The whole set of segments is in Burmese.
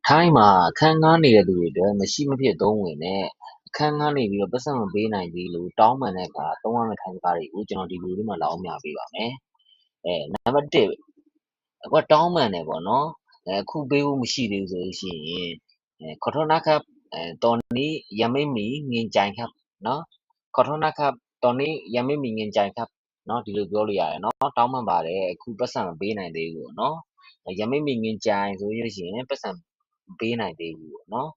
ထိုင်းမှာအခန်းငှားနေတဲ့သူတွေအတွက်မရှိမဖြစ်သုံးဝင်တဲ့အခန်းငှားနေပြီးတော့ပိုက်ဆံမပေးနိုင်သေးလို့တောင်းပန်တဲ့အခါသုံးရမယ့်ထိုင်းစကားတွေကိုကျွန်တော်ဒီဗီဒီယိုလေးမှာလာအောင်မျှပေးပါမယ်။နံပါတ်1အခုကတောင်းပန်တယ်ပေါ့နော်အခုပေးဖို့မရှိသေးဘူးဆိုလို့ရှိရင်ขอโทษนะครับตอนนี้ยังไม่มีเงินจ่ายครับเนาะขอโทษนะครับตอนนี้ยังไม่มีเงินจ่ายครับเนาะဒီလိုပြောလို့ရတယ်เนาะတောင်းပန်ပါတယ်အခုပိုက်ဆံမပေးနိုင်သေးဘူးပေါ့နော်ยังไม่มีเงินจ่ายဆိုလို့ရှိရင်ပိုက်ဆံမပေးနိုင်သေးဘူးပေါ့နော်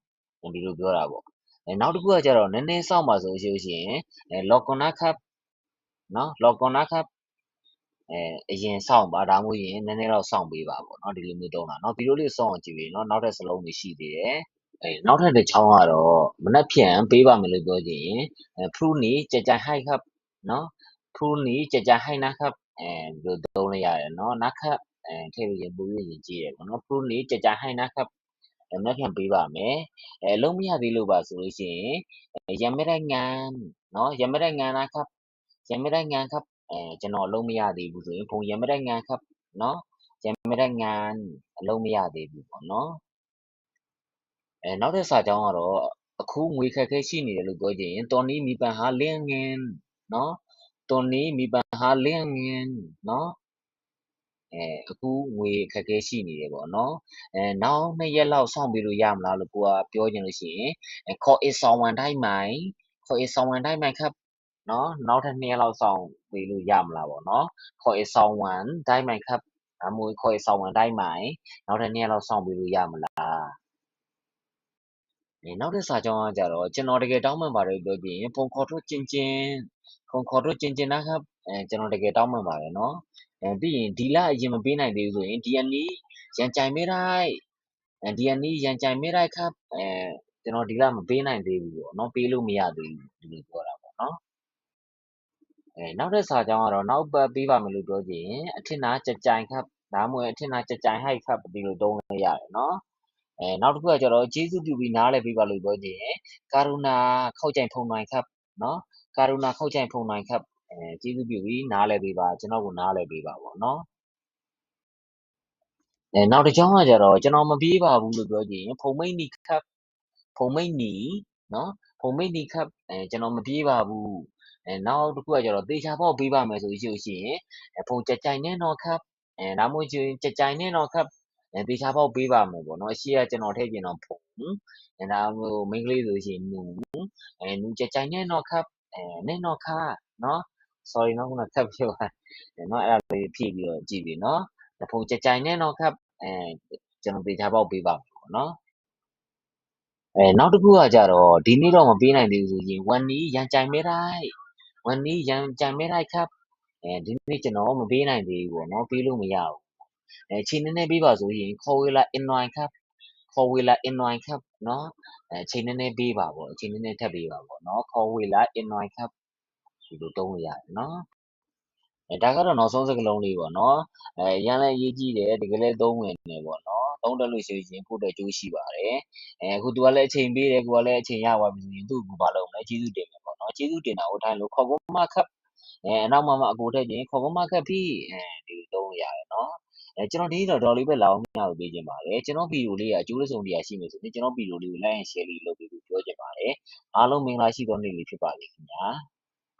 ဒီလိုပြောတာပေါ့နောက်တစ်ခုကကျတော့နည်းနည်းစောင့်ပါဆိုလို့ရှိရင်รอก่อนนะครับเนาะรอก่อนนะครับအရင်စောင့်ပါဒါမှမဟုတ်ရင်နည်းနည်းတော့စောင့်ပေးပါပေါ့နော်ဒီလိုမျိုးသုံးတာเนาะဗီဒီယိုလေးစောင့်အောင်ကြည့်ပြီးเนาะနောက်ထပ်စလုံးတွေရှိသေးတယ်နောက်ထပ်တစ်ချောင်းကတော့မနက်ဖြန်ပေးပါမယ်လို့ပြောချင်ရင်พรุ่งนี้จะจ่ายให้ครับเนาะพรุ่งนี้จะจ่ายให้นะครับဒီလိုသုံးလိုက်ရတယ်เนาะนะครับထည့်လို့ရင်ပို့လို့ရင်ကြည့်ရပေါ့เนาะพรุ่งนี้จะจ่ายให้นะครับမနက်ဖြန်ပေးပါမယ်အလုံးမရသေးလို့ပါဆိုလို့ရှိရင်ยังไม่ได้งานเนาะยังไม่ได้งานนะครับยังไม่ได้งานครับကျွန်တော်အလုံးမရသေးဘူးဆိုရင်ผมยังไม่ได้งานครับเนาะยังไม่ได้งานအလုံးမရသေးဘူးပေါ့နော်နောက်ထပ်စာကြောင်းကတော့အခုငွေခက်ခဲရှိနေတယ်လို့ပြောချင်ရင်ตอนนี้มีปัญหาเรื่องเงินเนาะตอนนี้มีปัญหาเรื่องเงินเนาะအခုငွေအခက်အခဲရှိနေတယ်ပေါ့နော်နောက်2ရက်လောက်စောင့်ပေးလို့ရမလားလို့ကိုကပြောချင်လို့ရှိရင်ခေါ်အဆောင်ဝန်တိုင်းမိုင်ခေါ်အဆောင်ဝန်တိုင်းမိုင်ครับเนาะနောက်ထပ်2ရက်လောက်စောင့်ပေးလို့ရမလားပေါ့နော်ခေါ်အဆောင်ဝန်တိုင်းမိုင်ครับဒါမှမဟုတ်ခေါ်အဆောင်ဝန်တိုင်းမိုင်နောက်ထပ်2ရက်လောက်စောင့်ပေးလို့ရမလားနောက်ထပ်စာကြောင်းကကြတော့ကျွန်တော်တကယ်တောင်းပန်ပါတယ်ပြောကြည့်ရင်ဖုန်ခေါ်ထုတ်ကျင်ကျင်ဖုန်ခေါ်ထုတ်ကျင်ကျင်นะครับကျွန်တော်တကယ်တောင်းပန်ပါတယ်เนาะပြီးရင်ဒီလအရင်မပေးနိုင်သေးဘူးဆိုရင်ဒီအနီးရန်ကြိုင်ไม่ได้ဒီအနီးရန်ကြိုင်ไม่ได้ครับကျွန်တော်ဒီလမပေးနိုင်သေးဘူးပေါ့เนาะပေးလို့မရသေးဘူးဒီလိုပြောတာပေါ့เนาะနောက်ထပ်စာကြောင်းကတော့နောက်ပတ်ပေးပါမယ်လို့ပြောကြည့်ရင်အထင်သာကြကြိုင်ครับဒါမှမဟုတ်အထင်သာကြကြိုင်ဟိုက်ครับဒီလိုသုံးလို့ရတယ်เนาะနောက်တစ်ခုကကျတော့ကျေးဇူးပြုပြီးနားလည်ပေးပါလို့ပြောချင်ရင်ကာရုဏာเข้าใจဖုန်နိုင်ครับเนาะကာရုဏာเข้าใจဖုန်နိုင်ครับကျေးဇူးပြုပြီးနားလည်ပေးပါကျွန်တော်ကိုနားလည်ပေးပါပေါ့เนาะနောက်တစ်ကြောင်းကကျတော့ကျွန်တော်မပြေးပါဘူးလို့ပြောချင်ရင်ဖုန်မိတ်နီครับဖုန်မိတ်နီเนาะဖုန်မိတ်နီครับကျွန်တော်မပြေးပါဘူးနောက်တစ်ခုကကျတော့သေချာပေါက်ပေးပါမယ်ဆိုလို့ရှိရင်ဖုန်ကြက်ကြိုင်နဲ့တော့ครับဒါမှမဟုတ်ရင်ကြက်ကြိုင်နဲ့တော့ครับသေချာပေါက်ပေးပါမယ်ပေါ့เนาะအရှိကကျွန်တော်ထည့်ပြင်တော့ဖုန်ဒါမှမဟုတ်မိန်းကလေးဆိုလို့ရှိရင်နူနူကြက်ကြိုင်နဲ့တော့ครับနဲ့တော့ခါเนาะ sorry เนาะခုနကပ်ပြောတာเนาะအဲ့ဒါလေးဖြည့်ပြီးတော့ကြည့်ပြီเนาะဖုန်ကြက်ကြိုင်နဲ့တော့ครับကျွန်တော်သေချာပေါက်ပေးပါမယ်ပေါ့เนาะနောက်တစ်ခုကကြတော့ဒီနေ့တော့မပေးနိုင်သေးဘူးဆိုရင်วันนี้ยังจ่ายไม่ได้วันนี้ยังจ่ายไม่ได้ครับဒီနေ့ကျွန်တော်မပေးနိုင်သေးဘူးပေါ့เนาะပေးလို့မရဘူးချိန်နည်းနည်းပေးပါဆိုရင်ခေါ်ဝေလာအင်နွိုင်ครับခေါ်ဝေလာအင်နွိုင်ครับเนาะချိန်နည်းနည်းပေးပါပေါ့ချိန်နည်းနည်းထပ်ပေးပါပေါ့เนาะခေါ်ဝေလာအင်နွိုင်ครับဒီလိုသုံးလို့ရတယ်เนาะဒါကတော့နောက်ဆုံးစကားလုံးလေးပေါ့နော်ရန်လည်းအရေးကြီးတယ်တကယ်လည်းသုံးဝင်တယ်ပေါ့နော်သုံးတက်လို့ရှိရင်ကိုယ့်အတွက်အကျိုးရှိပါတယ်အခုသူကလည်းအချိန်ပေးတယ်ကိုကလည်းအချိန်ရသွားပြီဆိုရင်သူ့ကိုဘာလုပ်မလဲကျေးဇူးတင်မယ်ပေါ့နော်ကျေးဇူးတင်တာကိုထိုင်းလို့ခေါ်ကုန်မခပ်အနောက်မှာအကိုထည့်ခြင်းခေါ်ကုန်မခပ်ပြီးဒီလိုသုံးလို့ရတယ်နော်ကျွန်တော်ဒီနေ့တော့ဒေါ်လေးပဲလာအောင်မျှလို့ပေးခြင်းပါတယ်ကျွန်တော်ဗီဒီယိုလေးကအကျိုးဆုံးတရားရှိမယ်ဆိုရင်ကျွန်တော်ဗီဒီယိုလေးကို like and share လေးလုပ်ပြီးပြောချင်ပါတယ်အားလုံးမင်္ဂလာရှိသောနေ့လေးဖြစ်ပါစေခင်ဗျာ